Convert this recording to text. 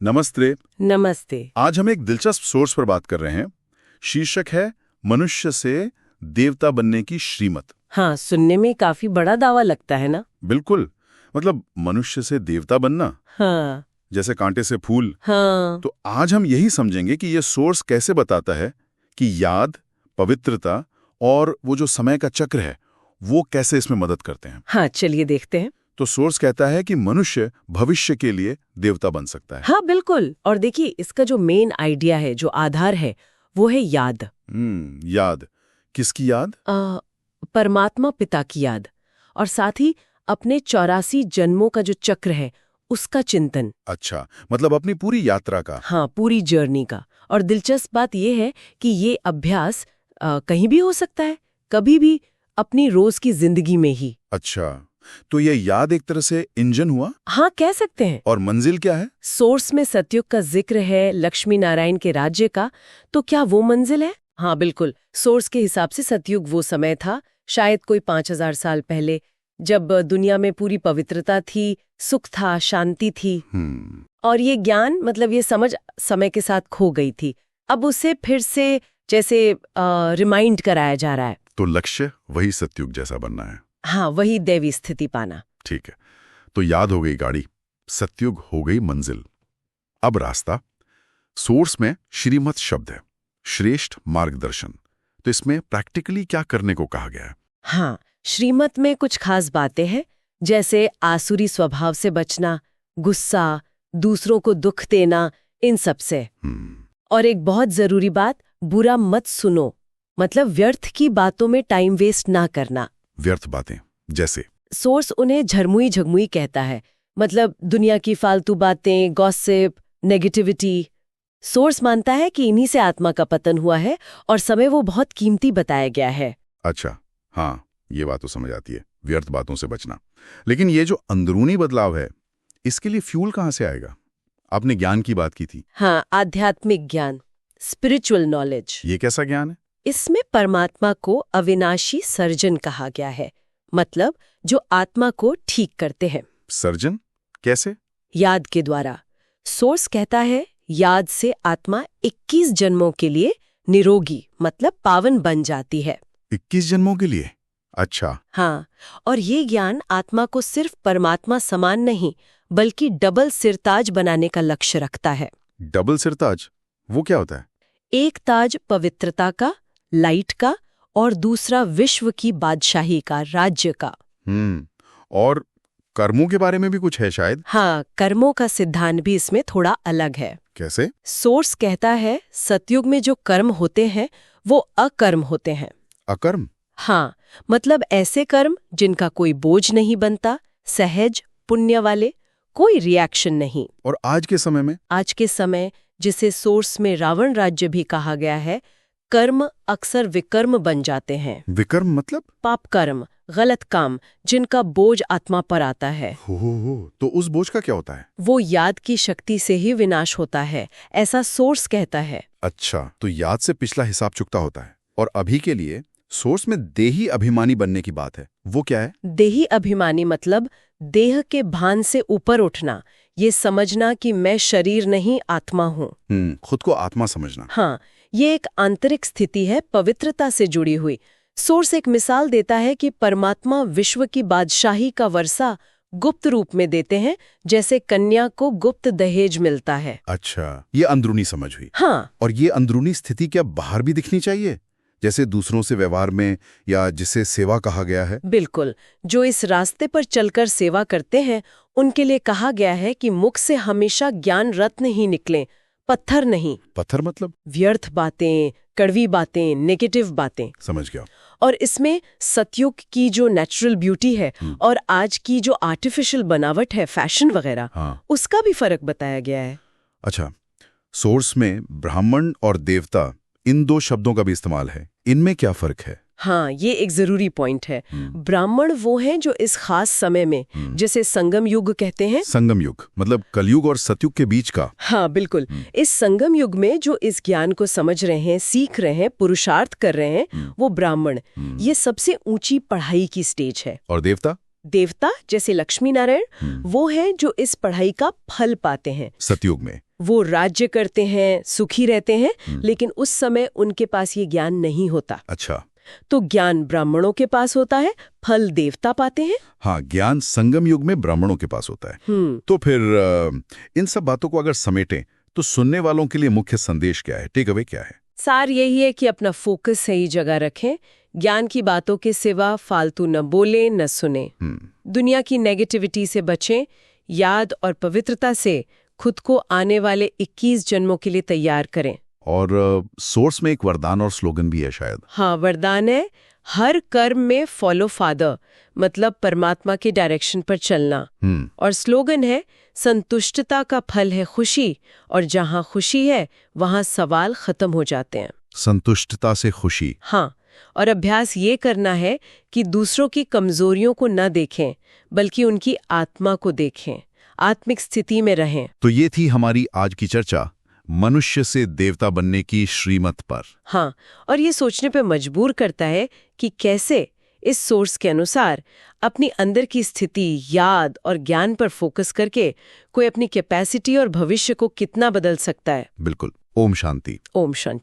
नमस्ते। नमस्ते। आज हम एक दिलचस्प सोर्स पर बात कर रहे हैं। शीर्षक है मनुष्य से देवता बनने की श्रीमत। हाँ, सुनने में काफी बड़ा दावा लगता है ना। बिल्कुल, मतलब मनुष्य से देवता बनना, हाँ जैसे कांटे से फूल। हाँ तो आज हम यही समझेंगे कि यह सोर्स कैसे बताता है कि याद, पवित्रता और वो जो समय का चक्र है वो कैसे इसमें मदद करते हैं। हाँ, चलिए देखते हैं। तो सोर्स कहता है कि मनुष्य भविष्य के लिए देवता बन सकता है। हाँ बिल्कुल, और देखिए इसका जो मेन आइडिया है, जो आधार है, वो है याद। याद। किसकी याद? परमात्मा पिता की याद, और साथ ही अपने 84 जन्मों का जो चक्र है उसका चिंतन। अच्छा, मतलब अपनी पूरी यात्रा का। हाँ, पूरी जर्नी का। और दिलचस्प बात यह है कि ये अभ्यास कहीं भी हो सकता है, कभी भी, अपनी रोज की जिंदगी में ही। अच्छा, तो ये याद एक तरह से इंजन हुआ। हाँ, कह सकते हैं। और मंजिल क्या है? सोर्स में सतयुग का जिक्र है, लक्ष्मी नारायण के राज्य का, तो क्या वो मंजिल है? हाँ बिल्कुल, सोर्स के हिसाब से सतयुग वो समय था, शायद कोई 5000 साल पहले, जब दुनिया में पूरी पवित्रता थी, सुख था, शांति थी। और ये ज्ञान, मतलब ये समझ समय के साथ खो गई थी। अब उसे फिर से जैसे रिमाइंड कराया जा रहा है। तो लक्ष्य वही सतयुग जैसा बनना है। हाँ, वही दैवी स्थिति पाना। ठीक है, तो याद हो गई गाड़ी, सतयुग हो गई मंजिल। अब रास्ता। सोर्स में श्रीमत शब्द है, श्रेष्ठ मार्गदर्शन। तो इसमें प्रैक्टिकली क्या करने को कहा गया है? हाँ, श्रीमत में कुछ खास बातें हैं, जैसे आसुरी स्वभाव से बचना, गुस्सा, दूसरों को दुख देना, इन सब से। और एक बहुत जरूरी बात, बुरा मत सुनो, मतलब व्यर्थ की बातों में टाइम वेस्ट ना करना। व्यर्थ बातें जैसे? सोर्स उन्हें झरमुई झगमुई कहता है, मतलब दुनिया की फालतू बातें, गॉसिप, नेगेटिविटी। सोर्स मानता है कि इन्हीं से आत्मा का पतन हुआ है और समय वो बहुत कीमती बताया गया है। अच्छा, हाँ, ये बात तो समझ आती है, व्यर्थ बातों से बचना। लेकिन ये जो अंदरूनी बदलाव है, इसके लिए फ्यूल कहाँ से आएगा? आपने ज्ञान की बात की थी। हाँ, आध्यात्मिक ज्ञान, स्पिरिचुअल नॉलेज। ये कैसा ज्ञान है? इसमें परमात्मा को अविनाशी सर्जन कहा गया है, मतलब जो आत्मा को ठीक करते हैं। सर्जन कैसे? याद के द्वारा। सोर्स कहता है याद से आत्मा 21 जन्मों के लिए निरोगी, मतलब पावन बन जाती है। 21 जन्मों के लिए? अच्छा। हाँ, और ये ज्ञान आत्मा को सिर्फ परमात्मा समान नहीं, बल्कि डबल सिरताज बनाने का लक्ष्य रखता है। डबल सिरताज? वो क्या होता है? एक ताज पवित्रता का, लाइट का, और दूसरा विश्व की बादशाही का, राज्य का। और कर्मों के बारे में भी कुछ है शायद? हाँ, कर्मों का सिद्धांत भी इसमें थोड़ा अलग है। कैसे? सोर्स कहता है सतयुग में जो कर्म होते हैं वो अकर्म होते हैं। अकर्म? हाँ, मतलब ऐसे कर्म जिनका कोई बोझ नहीं बनता, सहज, पुण्य वाले, कोई रिएक्शन नहीं। और आज के समय में? आज के समय, जिसे सोर्स में रावण राज्य भी कहा गया है, कर्म अक्सर विकर्म बन जाते हैं। विकर्म मतलब? पाप कर्म, गलत काम, जिनका बोझ आत्मा पर आता है। हो, तो उस बोझ का क्या होता है? वो याद की शक्ति से ही विनाश होता है, ऐसा सोर्स कहता है। अच्छा, तो याद से पिछला हिसाब चुकता होता है। और अभी के लिए सोर्स में देही अभिमानी बनने की बात है, वो क्या है? देही अभिमानी मतलब देह के भान से ऊपर उठना, ये समझना कि मैं शरीर नहीं, आत्मा हूँ। खुद को आत्मा समझना। हाँ, ये एक आंतरिक स्थिति है, पवित्रता से जुड़ी हुई। सोर्स एक मिसाल देता है कि परमात्मा विश्व की बादशाही का वर्षा गुप्त रूप में देते हैं, जैसे कन्या को गुप्त दहेज मिलता है। अच्छा, ये अंदरूनी समझ हुई। हाँ, और ये अंदरूनी स्थिति क्या बाहर भी दिखनी चाहिए, जैसे दूसरों से व्यवहार में, या जिसे सेवा कहा गया है? बिल्कुल। जो इस रास्ते पर चलकर सेवा करते हैं उनके लिए कहा गया है कि मुख से हमेशा ज्ञान रत्न ही निकलें, पत्थर नहीं। पत्थर मतलब? व्यर्थ बातें, कड़वी बातें, नेगेटिव बातें। समझ गया। और इसमें सतयुग की जो नेचुरल ब्यूटी है और आज की जो आर्टिफिशियल बनावट है, फैशन वगैरह, उसका भी फर्क बताया गया है। अच्छा, सोर्स में ब्राह्मण और देवता, इन दो शब्दों का भी इस्तेमाल है, इनमें क्या फर्क है? हाँ, ये एक जरूरी पॉइंट है। ब्राह्मण वो हैं जो इस खास समय में, जिसे संगम युग कहते हैं। संगम युग मतलब कलयुग और सतयुग के बीच का? हाँ बिल्कुल। इस संगम युग में जो इस ज्ञान को समझ रहे हैं, सीख रहे हैं, पुरुषार्थ कर रहे हैं, वो ब्राह्मण। ये सबसे ऊंची पढ़ाई की स्टेज है। और देवता? देवता जैसे लक्ष्मी नारायण, वो हैं जो इस पढ़ाई का फल पाते हैं सतयुग में। वो राज्य करते हैं, सुखी रहते हैं, लेकिन उस समय उनके पास ये ज्ञान नहीं होता। अच्छा। तो ज्ञान ब्राह्मणों के पास होता है, फल देवता पाते हैं। हाँ, ज्ञान संगम युग में ब्राह्मणों के पास होता है। तो फिर इन सब बातों को अगर समेटें तो सुनने वालों के लिए मुख्य संदेश क्या है, टेक अवे क्या है? सार यही है कि अपना फोकस सही जगह रखें, ज्ञान की बातों के सिवा फालतू न बोले न सुने, दुनिया की नेगेटिविटी से बचें, याद और पवित्रता से खुद को आने वाले 21 जन्मों के लिए तैयार करें। और सोर्स में एक वरदान और स्लोगन भी है शायद। हाँ, वरदान है, हर कर्म में फॉलो फादर, मतलब परमात्मा के डायरेक्शन पर चलना। और स्लोगन है, संतुष्टता का फल है खुशी, और जहाँ खुशी है वहाँ सवाल खत्म हो जाते हैं। संतुष्टता से खुशी। हाँ, और अभ्यास ये करना है कि दूसरों की कमजोरियों को न देखें, बल्कि उनकी आत्मा को देखें, आत्मिक स्थिति में रहें। तो ये थी हमारी आज की चर्चा, मनुष्य से देवता बनने की श्रीमत पर। हाँ, और ये सोचने पे मजबूर करता है कि कैसे इस सोर्स के अनुसार अपनी अंदर की स्थिति, याद और ज्ञान पर फोकस करके कोई अपनी कैपेसिटी और भविष्य को कितना बदल सकता है। बिल्कुल। ओम शांति। ओम शांति।